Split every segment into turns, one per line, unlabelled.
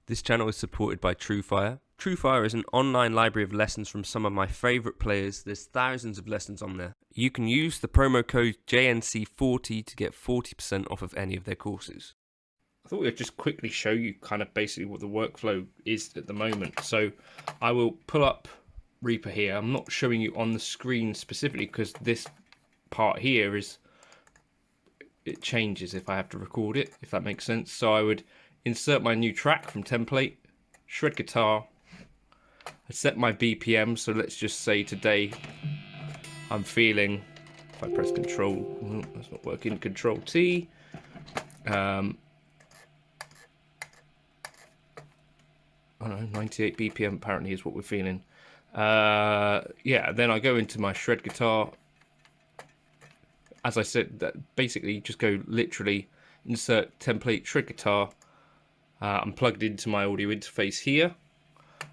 This channel is supported by TrueFire. TrueFire is an online library of lessons from some of my favourite players. There's thousands of lessons on there. You can use the promo code JNC40 to get 40% off of any of their courses. I thought we'd just quickly show you kind of basically what the workflow is at the moment. So I will pull up Reaper here. I'm not showing you on the screen specifically because this part here it changes if I have to record it, if that makes sense. So I would insert my new track from template, shred guitar, I set my BPM, so let's just say today I'm feeling, if I press control, that's not working, control T, I don't know, 98 BPM apparently is what we're feeling. Yeah, then I go into my shred guitar. As I said, that basically just go literally insert template shred guitar. I'm plugged into my audio interface here,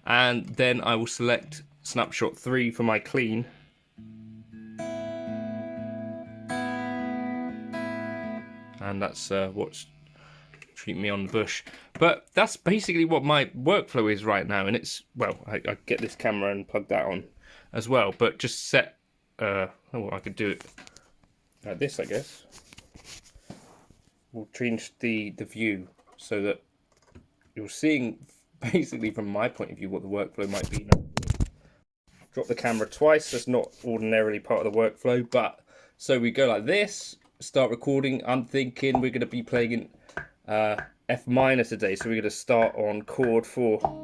and then I will select snapshot 3 for my clean. And that's what's treating me on the bush. But that's basically what my workflow is right now, and it's, well, I get this camera and plug that on as well, but just set, oh, I could do it like this, I guess. We'll change the view so that you're seeing basically from my point of view what the workflow might be. Drop the camera twice, that's not ordinarily part of the workflow, but so we go like this, start recording. I'm thinking we're going to be playing in F minor today, so we're going to start on chord 4.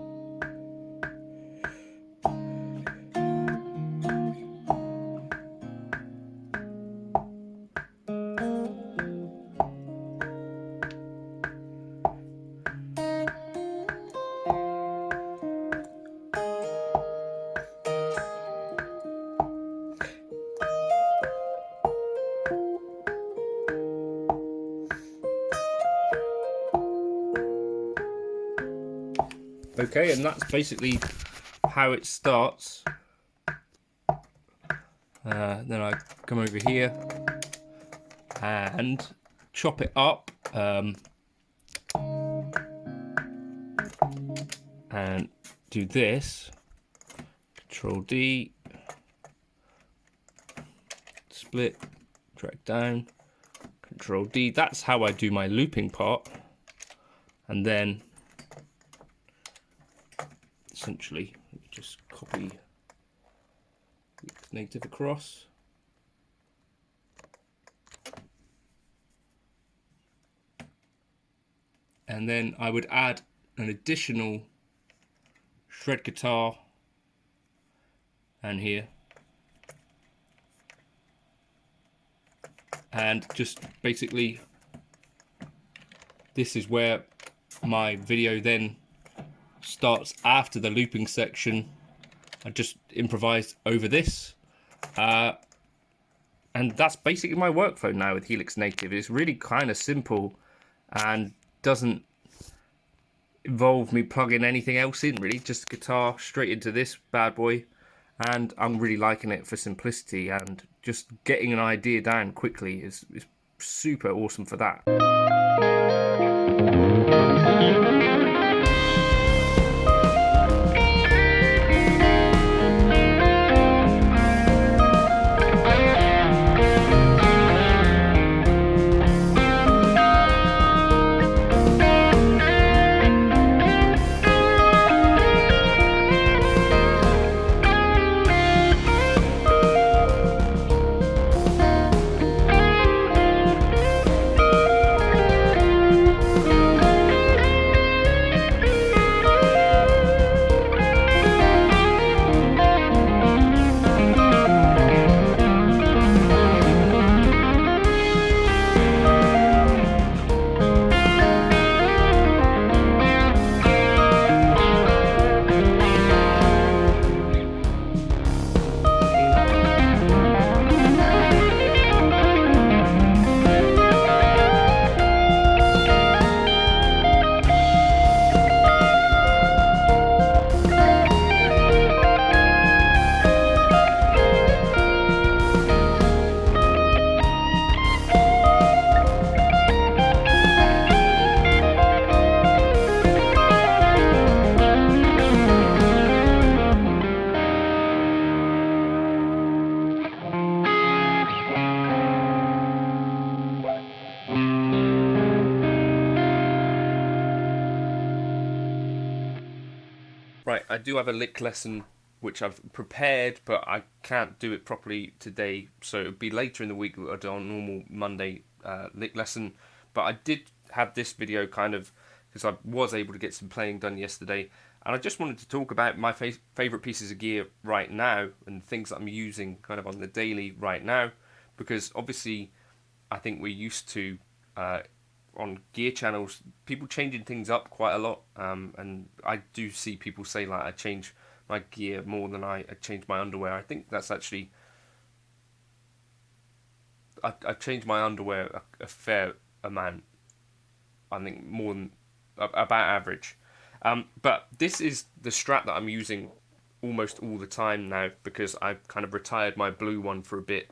Okay, and that's basically how it starts. Then I come over here and chop it up and do this. Control D, split, drag down, Control D. That's how I do my looping part, and then essentially just copy native across, and then I would add an additional shred guitar and here, and just basically this is where my video then starts after the looping section. I just improvised over this, and that's basically my workflow now with Helix Native. It's really kind of simple and doesn't involve me plugging anything else in, really. Just guitar straight into this bad boy, and I'm really liking it for simplicity, and just getting an idea down quickly is super awesome for that. Right, I do have a lick lesson which I've prepared, but I can't do it properly today, so it'll be later in the week that I'll do a normal Monday lick lesson. But I did have this video kind of because I was able to get some playing done yesterday, and I just wanted to talk about my favourite pieces of gear right now and things that I'm using kind of on the daily right now, because obviously I think we're used to on gear channels people changing things up quite a lot, and I do see people say like I change my gear more than I change my underwear. I think that's actually I change my underwear a fair amount. I think more than about average. But this is the strap that I'm using almost all the time now because I've kind of retired my blue one for a bit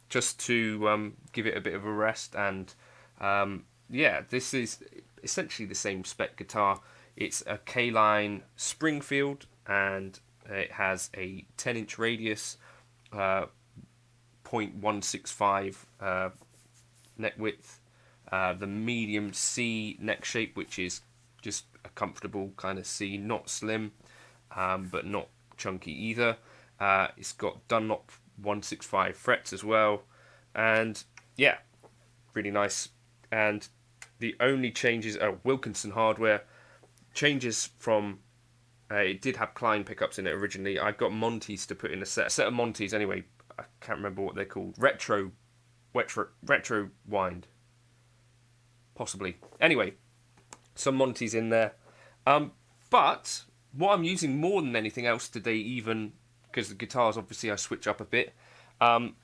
just to give it a bit of a rest. And yeah, this is essentially the same spec guitar. It's a K-line Springfield, and it has a 10-inch radius, 0.165 neck width, the medium C neck shape, which is just a comfortable kind of C, not slim, but not chunky either. It's got Dunlop 165 frets as well, and yeah, really nice. And the only changes are Wilkinson hardware. Changes from it did have Klein pickups in it originally. I got Monties to put in a set of Monties anyway. I can't remember what they're called. Retro wind, possibly. Anyway, some Monties in there. But what I'm using more than anything else today, even because the guitars obviously I switch up a bit. I'm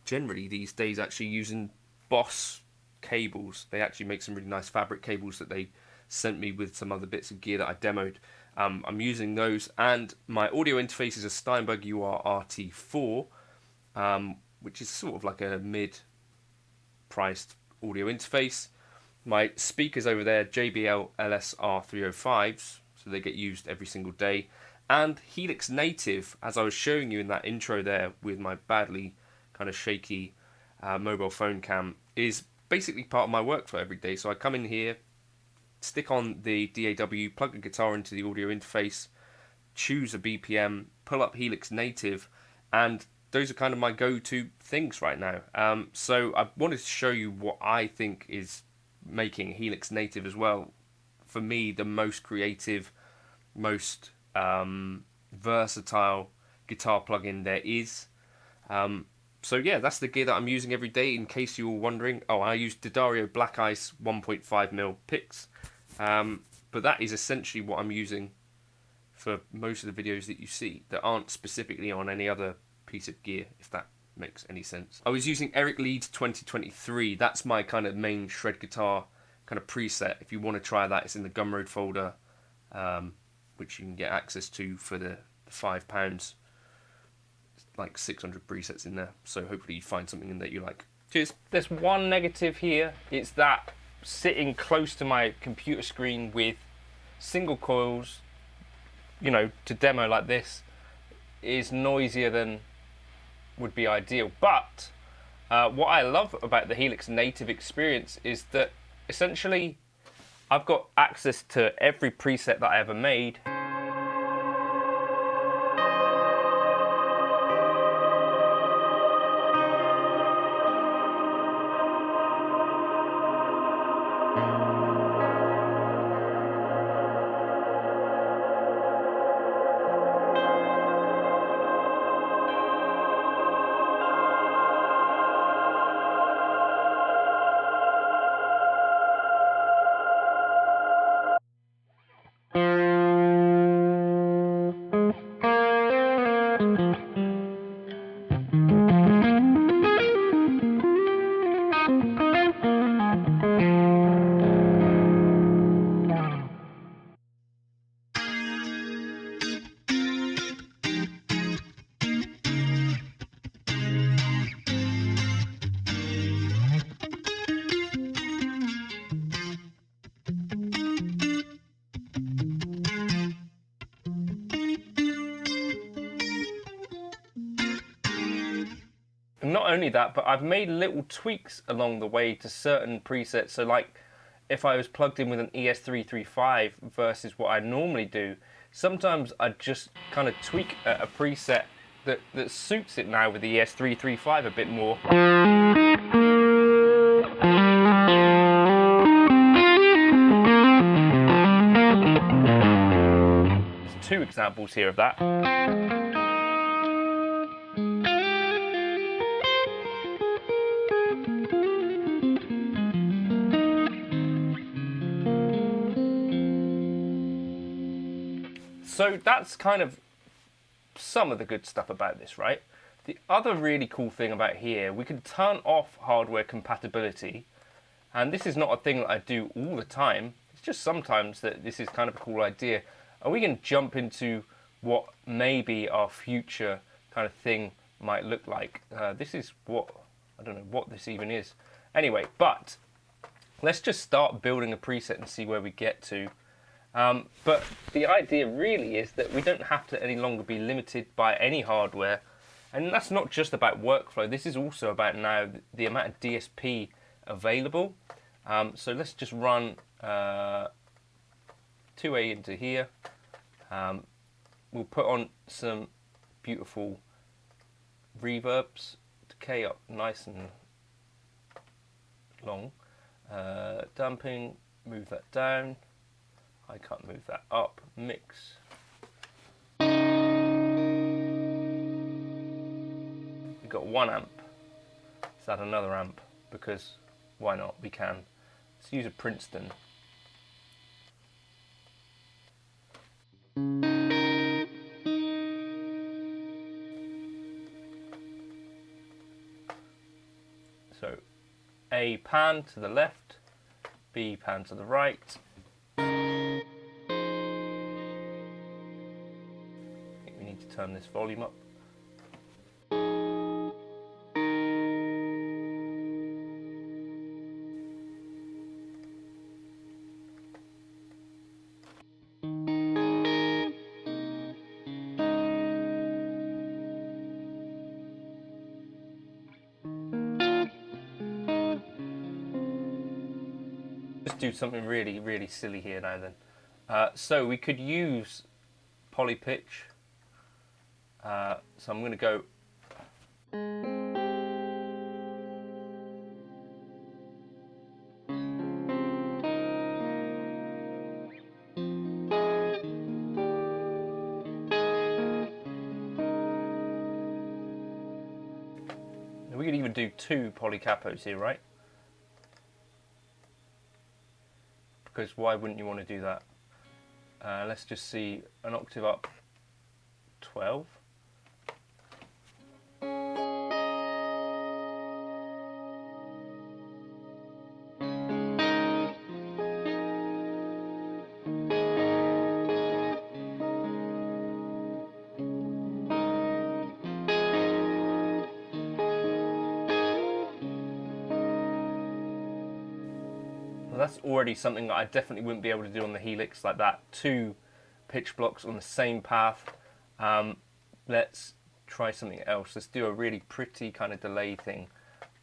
generally these days actually using Boss cables. They actually make some really nice fabric cables that they sent me with some other bits of gear that I demoed. I'm using those, and my audio interface is a Steinberg UR RT4, which is sort of like a mid-priced audio interface. My speakers over there, JBL LSR 305s, so they get used every single day. And Helix Native, as I was showing you in that intro there with my badly kind of shaky mobile phone cam, is basically part of my workflow every day. So I come in here, stick on the DAW, plug the guitar into the audio interface, choose a BPM, pull up Helix Native, and those are kind of my go-to things right now. So I wanted to show you what I think is making Helix Native as well, for me, the most creative, most versatile guitar plugin there is. So yeah, that's the gear that I'm using every day, in case you were wondering. Oh, I use D'Addario Black Ice 1.5mm picks. But that is essentially what I'm using for most of the videos that you see that aren't specifically on any other piece of gear, if that makes any sense. I was using Eric Leeds 2023. That's my kind of main shred guitar kind of preset. If you want to try that, it's in the Gumroad folder, which you can get access to for the £5. Like 600 presets in there, so hopefully you find something in that you like. Cheers. There's one negative here. It's that sitting close to my computer screen with single coils, you know, to demo like this is noisier than would be ideal. But what I love about the Helix Native experience is that essentially I've got access to every preset that I ever made. And not only that, but I've made little tweaks along the way to certain presets. So like if I was plugged in with an ES335 versus what I normally do, sometimes I just kind of tweak a preset that suits it now with the ES335 a bit more. There's two examples here of that. So that's kind of some of the good stuff about this, right? The other really cool thing about here, we can turn off hardware compatibility, and this is not a thing that I do all the time. It's just sometimes that this is kind of a cool idea. And we can jump into what maybe our future kind of thing might look like. This is what, I don't know what this even is. Anyway, but let's just start building a preset and see where we get to. But the idea really is that we don't have to any longer be limited by any hardware. And that's not just about workflow. This is also about now the amount of DSP available. So let's just run 2A into here. We'll put on some beautiful reverbs, decay up nice and long. Damping, move that down. I can't move that up. Mix. We've got 1 amp. Let's add another amp because why not? We can. Let's use a Princeton. So A pan to the left, B pan to the right. Turn this volume up. Just do something really, really silly here now then. So we could use poly pitch. So I'm going to go we could even do 2 polycapos here, right? Because why wouldn't you want to do that? Let's just see, an octave up, 12. That's already something that I definitely wouldn't be able to do on the Helix like that. 2 pitch blocks on the same path. Let's try something else. Let's do a really pretty kind of delay thing.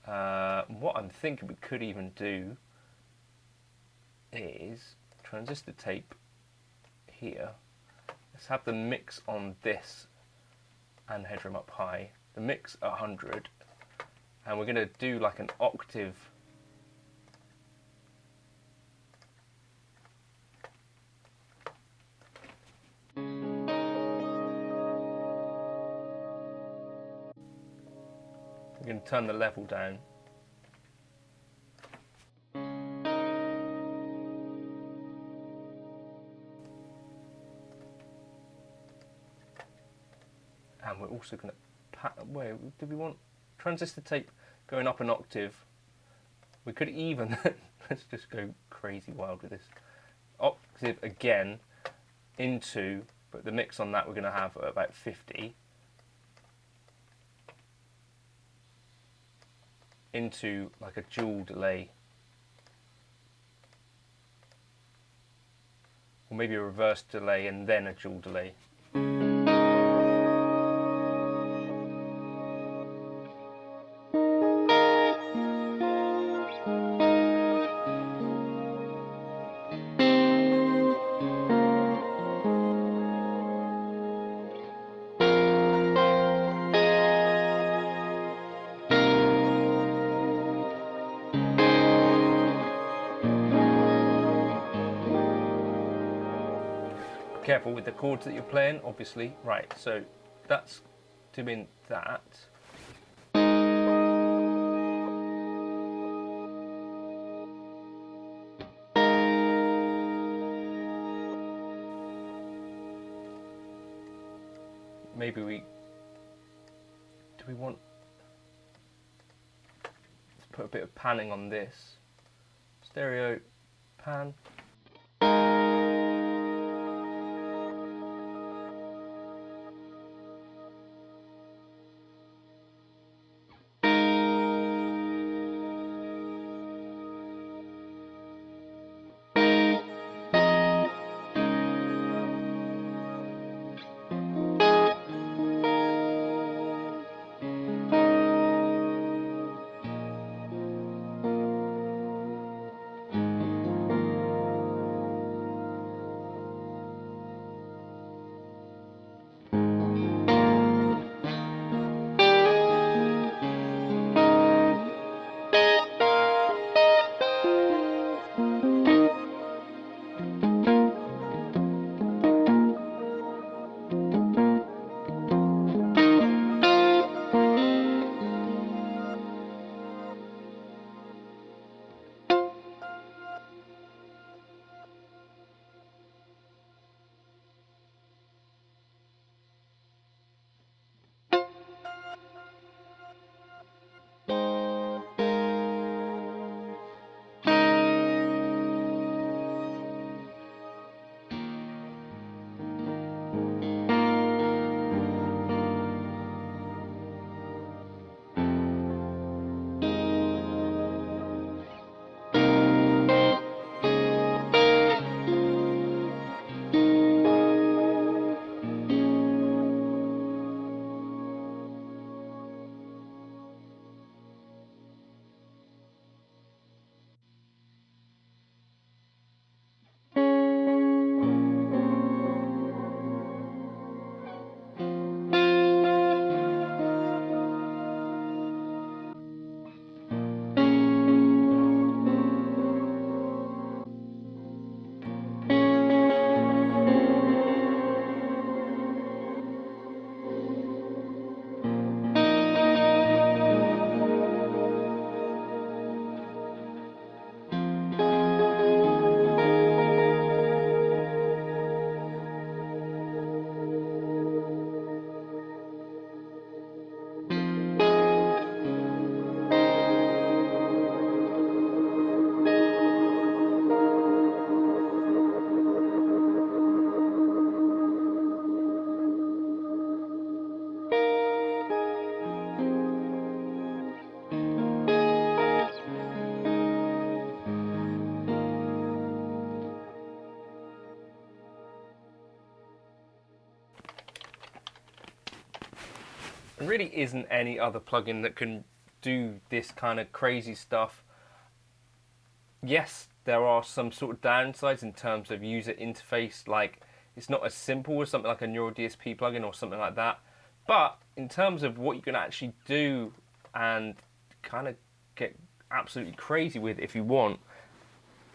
What I'm thinking we could even do is transistor tape here. Let's have the mix on this and headroom up high. The mix 100, and we're going to do like an octave. We're going to turn the level down. And we're also going to, where do we want transistor tape going up an octave? We could even, let's just go crazy wild with this. Octave again into, but the mix on that we're going to have at about 50. Into like a dual delay, or maybe a reverse delay and then a dual delay. Careful with the chords that you're playing, obviously. Right, so that's doing that. Maybe do we want, let's put a bit of panning on this. Stereo, pan. There really isn't any other plugin that can do this kind of crazy stuff. Yes, there are some sort of downsides in terms of user interface, like it's not as simple as something like a Neural DSP plugin or something like that. But in terms of what you can actually do and kind of get absolutely crazy with if you want,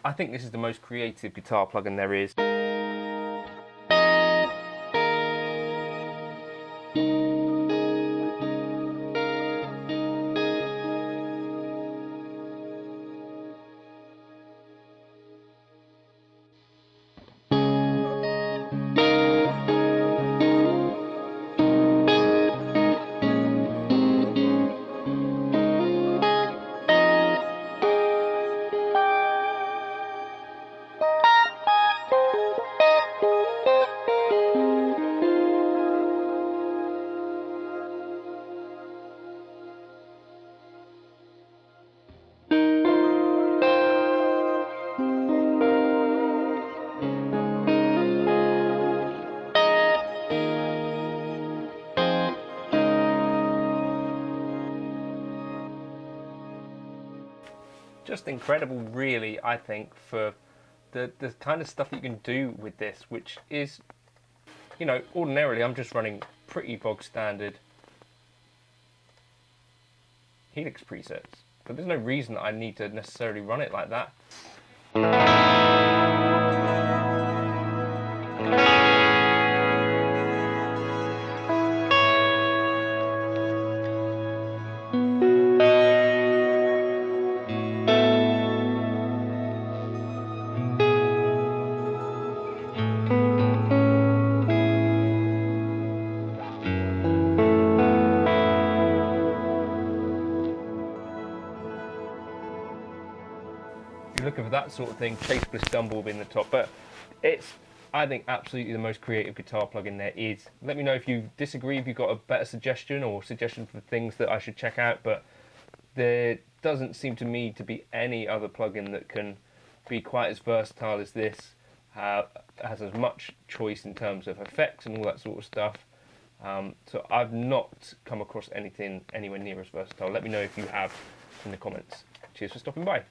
I think this is the most creative guitar plugin there is. Just incredible, really, I think, for the kind of stuff that you can do with this, which is, you know, ordinarily I'm just running pretty bog standard Helix presets, but there's no reason that I need to necessarily run it like that. that sort of thing. Chase Bliss Dumble will be in the top, but it's, I think, absolutely the most creative guitar plugin there is. Let me know if you disagree, if you've got a better suggestion or suggestion for things that I should check out, but there doesn't seem to me to be any other plugin that can be quite as versatile as this, has as much choice in terms of effects and all that sort of stuff. So I've not come across anything anywhere near as versatile. Let me know if you have in the comments. Cheers for stopping by.